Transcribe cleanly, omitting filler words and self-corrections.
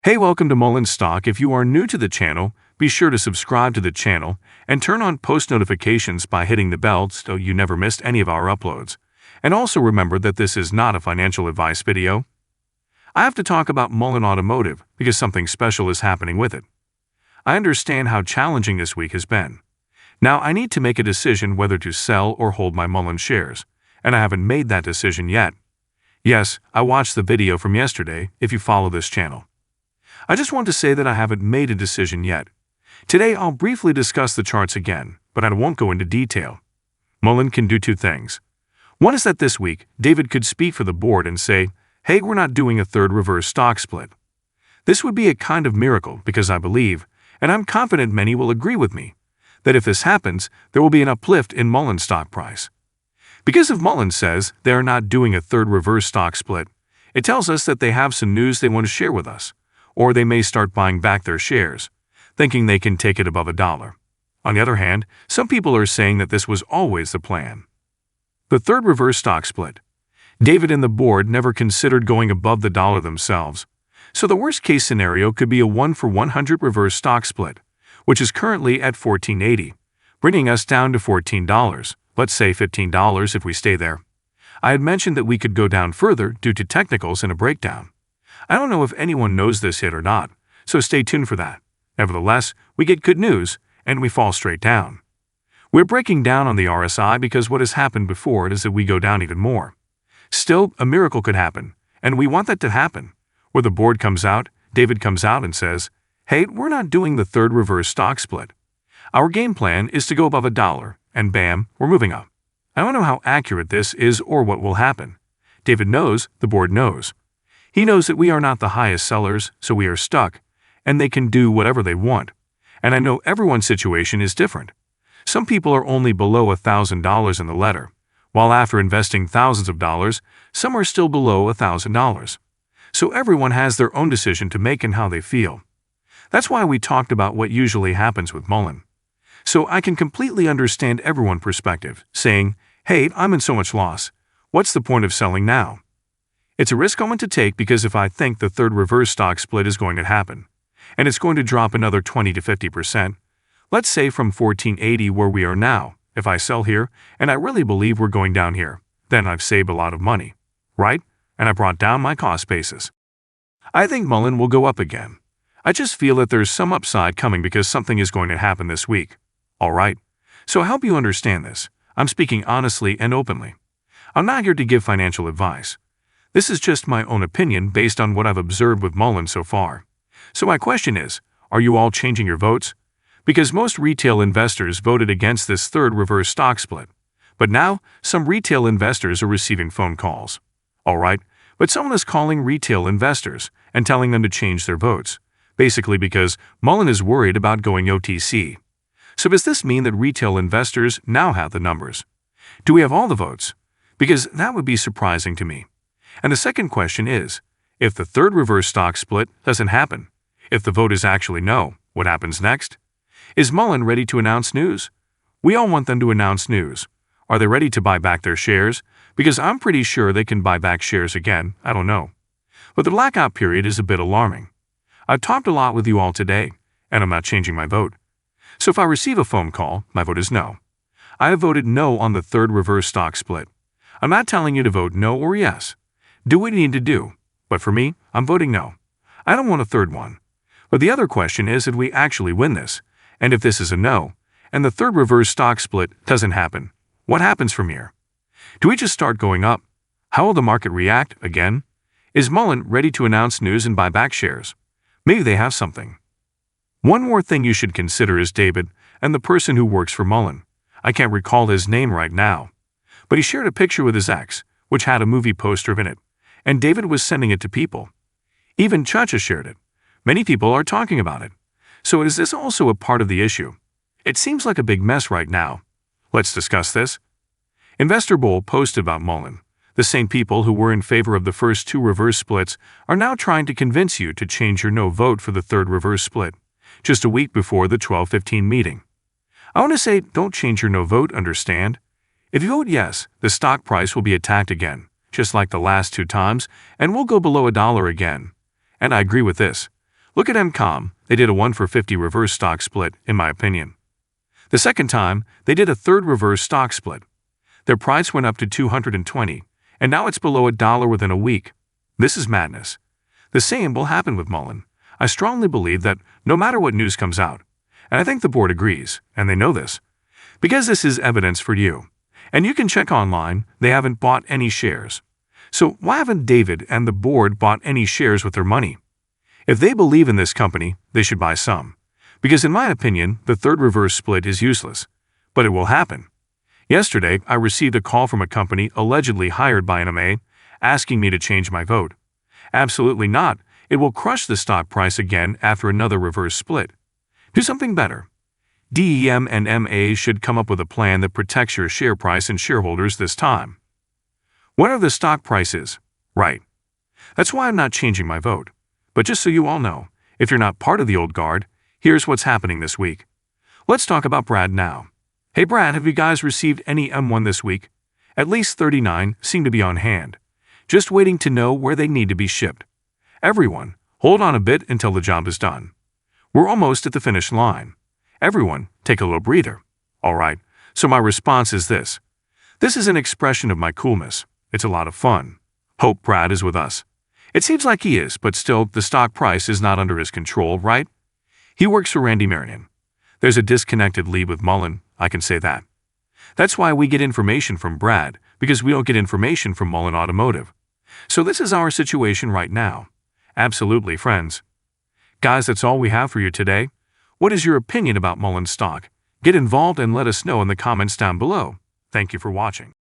Hey, welcome to Mullen Stock. If you are new to the channel, be sure to subscribe to the channel and turn on post notifications by hitting the bell so you never missed any of our uploads. And also remember that this is not a financial advice video. I have to talk about Mullen Automotive because something special is happening with it. I understand how challenging this week has been. Now I need to make a decision whether to sell or hold my Mullen shares, and I haven't made that decision yet. Yes, I watched the video from yesterday if you follow this channel. I just want to say that I haven't made a decision yet. Today I'll briefly discuss the charts again, but I won't go into detail. Mullen can do two things. One is that this week, David could speak for the board and say, hey, we're not doing a third reverse stock split. This would be a kind of miracle because I believe, and I'm confident many will agree with me, that if this happens, there will be an uplift in Mullen's stock price. Because if Mullen says they are not doing a third reverse stock split, it tells us that they have some news they want to share with us, or they may start buying back their shares, thinking they can take it above $1. On the other hand, some people are saying that this was always the plan. The third reverse stock split. David and the board never considered going above the dollar themselves, so the worst-case scenario could be a 1-for-100 reverse stock split, which is currently at $14.80, bringing us down to $14, let's say $15 if we stay there. I had mentioned that we could go down further due to technicals and a breakdown. I don't know if anyone knows this yet or not, so stay tuned for that. Nevertheless, we get good news, and we fall straight down. We're breaking down on the RSI because what has happened before is that we go down even more. Still, a miracle could happen, and we want that to happen, where the board comes out, David comes out and says, hey, we're not doing the third reverse stock split. Our game plan is to go above $1, and bam, we're moving up. I don't know how accurate this is or what will happen. David knows, the board knows. He knows that we are not the highest sellers, so we are stuck, and they can do whatever they want. And I know everyone's situation is different. Some people are only below $1,000 in the letter, while after investing thousands of dollars, some are still below $1,000. So everyone has their own decision to make and how they feel. That's why we talked about what usually happens with Mullen. So I can completely understand everyone's perspective, saying, hey, I'm in so much loss. What's the point of selling now? It's a risk I want to take because if I think the third reverse stock split is going to happen, and it's going to drop another 20 to 50%, let's say from $14.80 where we are now, if I sell here, and I really believe we're going down here, then I've saved a lot of money, right? And I brought down my cost basis. I think Mullen will go up again. I just feel that there's some upside coming because something is going to happen this week. All right? So I hope you understand this. I'm speaking honestly and openly. I'm not here to give financial advice. This is just my own opinion based on what I've observed with Mullen so far. So my question is, are you all changing your votes? Because most retail investors voted against this third reverse stock split. But now, some retail investors are receiving phone calls. All right, but someone is calling retail investors and telling them to change their votes, basically because Mullen is worried about going OTC. So does this mean that retail investors now have the numbers? Do we have all the votes? Because that would be surprising to me. And the second question is, if the third reverse stock split doesn't happen, if the vote is actually no, what happens next? Is Mullen ready to announce news? We all want them to announce news. Are they ready to buy back their shares? Because I'm pretty sure they can buy back shares again, I don't know. But the blackout period is a bit alarming. I've talked a lot with you all today, and I'm not changing my vote. So if I receive a phone call, my vote is no. I have voted no on the third reverse stock split. I'm not telling you to vote no or yes. Do what you need to do, but for me, I'm voting no. I don't want a third one. But the other question is if we actually win this, and if this is a no, and the third reverse stock split doesn't happen, what happens from here? Do we just start going up? How will the market react again? Is Mullen ready to announce news and buy back shares? Maybe they have something. One more thing you should consider is David and the person who works for Mullen. I can't recall his name right now, but he shared a picture with his ex, which had a movie poster in it. And David was sending it to people. Even Chacha shared it. Many people are talking about it. So is this also a part of the issue? It seems like a big mess right now. Let's discuss this. Investor Bull posted about Mullen. The same people who were in favor of the first two reverse splits are now trying to convince you to change your no vote for the third reverse split, just a week before the 12/15 meeting. I want to say don't change your no vote, understand? If you vote yes, the stock price will be attacked again, just like the last two times, and we'll go below $1 again. And I agree with this. Look at MCOM. They did a 1 for 50 reverse stock split, in my opinion. The second time, they did a third reverse stock split. Their price went up to $220, and now it's below $1 within a week. This is madness. The same will happen with Mullen. I strongly believe that no matter what news comes out, and I think the board agrees, and they know this, because this is evidence for you. And you can check online, they haven't bought any shares. So why haven't David and the board bought any shares with their money? If they believe in this company, they should buy some. Because in my opinion, the third reverse split is useless. But it will happen. Yesterday, I received a call from a company allegedly hired by NMA asking me to change my vote. Absolutely not. It will crush the stock price again after another reverse split. Do something better. DEM and MA should come up with a plan that protects your share price and shareholders this time. What are the stock prices? Right. That's why I'm not changing my vote. But just so you all know, if you're not part of the old guard, here's what's happening this week. Let's talk about Brad now. Hey Brad, have you guys received any M1 this week? At least 39 seem to be on hand, just waiting to know where they need to be shipped. Everyone, hold on a bit until the job is done. We're almost at the finish line. Everyone, take a little breather. All right, so my response is this. This is an expression of my coolness. It's a lot of fun. Hope Brad is with us. It seems like he is, but still, the stock price is not under his control, right? He works for Randy Marion. There's a disconnected lead with Mullen, I can say that. That's why we get information from Brad, because we don't get information from Mullen Automotive. So this is our situation right now. Absolutely, friends. Guys, that's all we have for you today. What is your opinion about Mullen stock? Get involved and let us know in the comments down below. Thank you for watching.